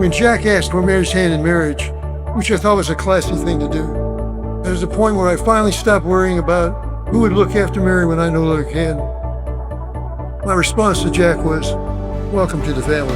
When Jack asked for Mary's hand in marriage, which I thought was a classy thing to do, there was a point where I finally stopped worrying about who would look after Mary when I no longer can. My response to Jack was, "Welcome to the family."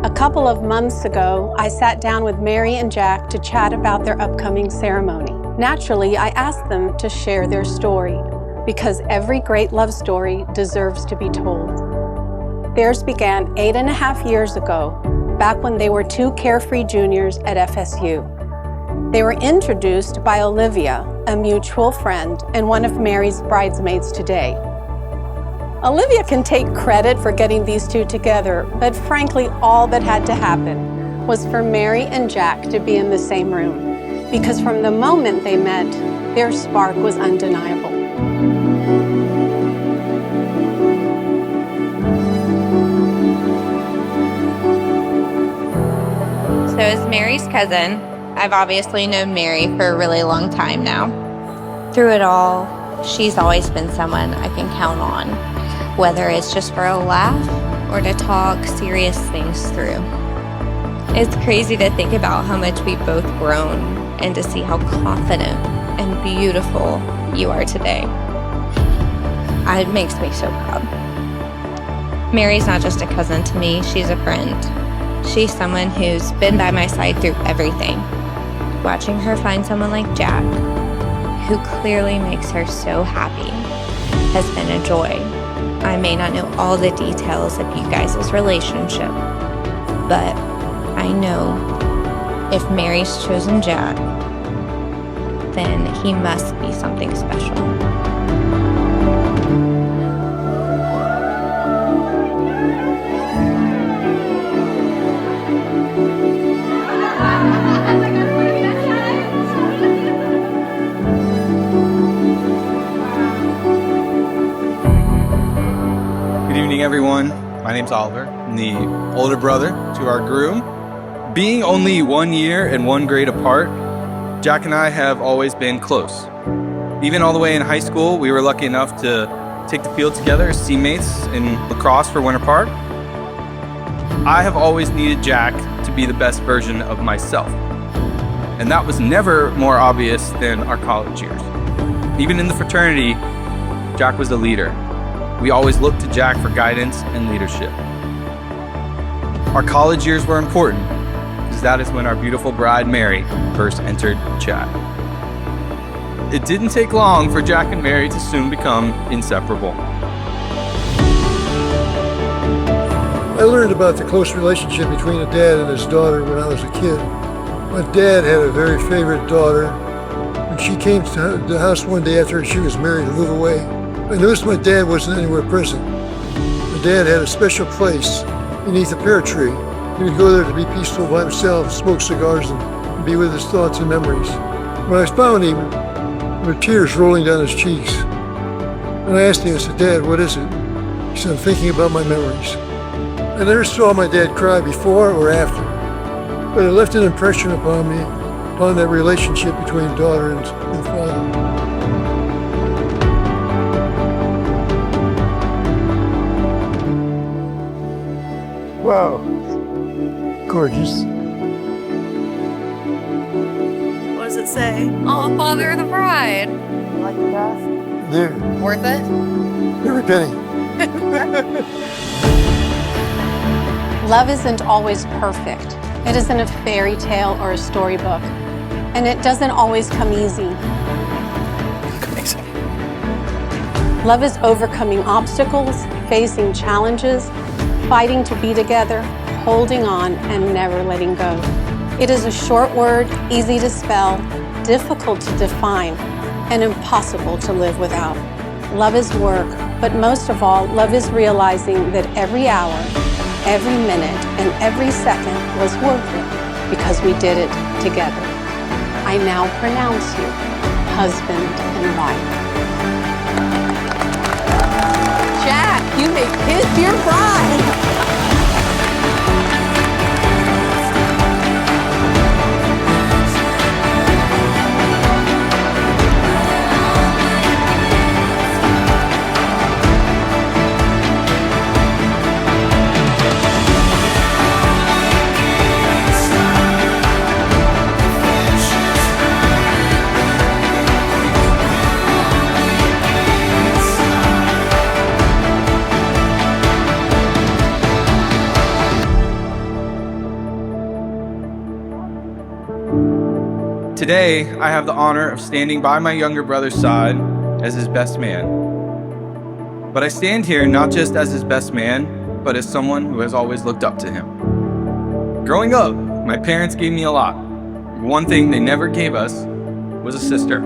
A couple of months ago, I sat down with Mary and Jack to chat about their upcoming ceremony. Naturally, I asked them to share their story, because every great love story deserves to be told. Theirs began 8.5 years ago, back when they were two carefree juniors at FSU. They were introduced by Olivia, a mutual friend and one of Mary's bridesmaids today. Olivia can take credit for getting these two together, but frankly, all that had to happen was for Mary and Jack to be in the same room, because from the moment they met, their spark was undeniable. So as Mary's cousin, I've obviously known Mary for a really long time now. Through it all, she's always been someone I can count on, whether it's just for a laugh or to talk serious things through. It's crazy to think about how much we've both grown and to see how confident and beautiful you are today. It makes me so proud. Mary's not just a cousin to me, she's a friend. She's someone who's been by my side through everything. Watching her find someone like Jack, who clearly makes her so happy, has been a joy. I may not know all the details of you guys' relationship, but I know if Mary's chosen Jack, then he must be something special. Good evening, everyone. My name's Oliver. I'm the older brother to our groom. Being only 1 year and 1 grade apart, Jack and I have always been close. Even all the way in high school, we were lucky enough to take the field together as teammates in lacrosse for Winter Park. I have always needed Jack to be the best version of myself. And that was never more obvious than our college years. Even in the fraternity, Jack was the leader. We always looked to Jack for guidance and leadership. Our college years were important, because that is when our beautiful bride, Mary, first entered chat. It didn't take long for Jack and Mary to soon become inseparable. I learned about the close relationship between a dad and his daughter when I was a kid. My dad had a very favorite daughter. When she came to the house one day after she was married to move away, I noticed my dad wasn't anywhere present. My dad had a special place beneath a pear tree. He would go there to be peaceful by himself, smoke cigars, and be with his thoughts and memories. When I found him, there were tears rolling down his cheeks. And I asked him, I said, "Dad, what is it?" He said, "I'm thinking about my memories." I never saw my dad cry before or after, but it left an impression upon me, upon that relationship between daughter and father. Wow, gorgeous. What does it say? Oh, father of the bride. You like the bath? There. Worth it? Every penny. Love isn't always perfect. It isn't a fairy tale or a storybook. And it doesn't always come easy. Amazing. Love is overcoming obstacles, facing challenges, fighting to be together, holding on, and never letting go. It is a short word, easy to spell, difficult to define, and impossible to live without. Love is work, but most of all, love is realizing that every hour, every minute and every second was worth it because we did it together. I now pronounce you husband and wife. Jack, you may kiss your bride. Today, I have the honor of standing by my younger brother's side as his best man. But I stand here not just as his best man, but as someone who has always looked up to him. Growing up, my parents gave me a lot. One thing they never gave us was a sister.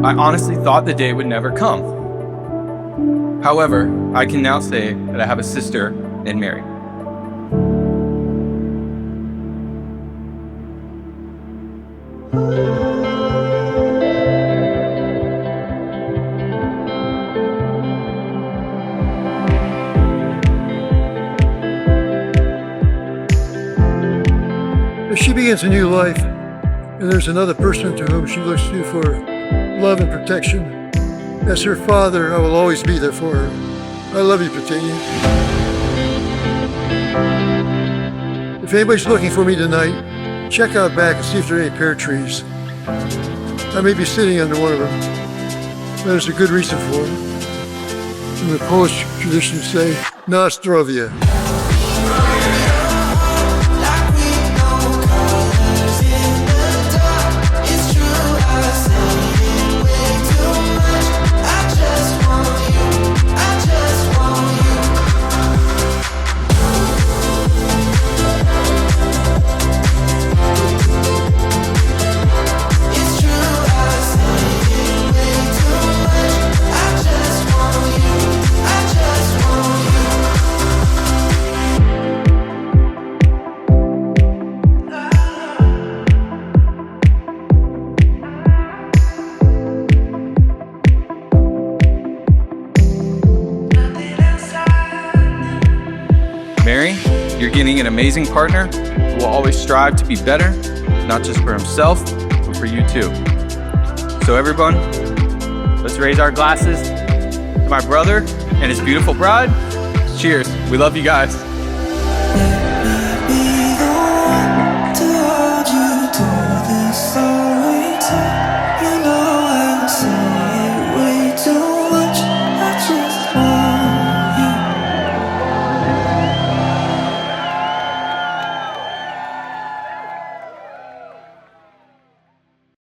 I honestly thought the day would never come. However, I can now say that I have a sister in Mary. As she begins a new life, and there's another person to whom she looks to for love and protection, as her father, I will always be there for her. I love you, Petunia. If anybody's looking for me tonight, check out back and see if there are any pear trees. I may be sitting under one of them. There's a good reason for it. In the Polish tradition say, na zdrowie. Mary, you're getting an amazing partner who will always strive to be better, not just for himself, but for you too. So everyone, let's raise our glasses to my brother and his beautiful bride. Cheers. We love you guys.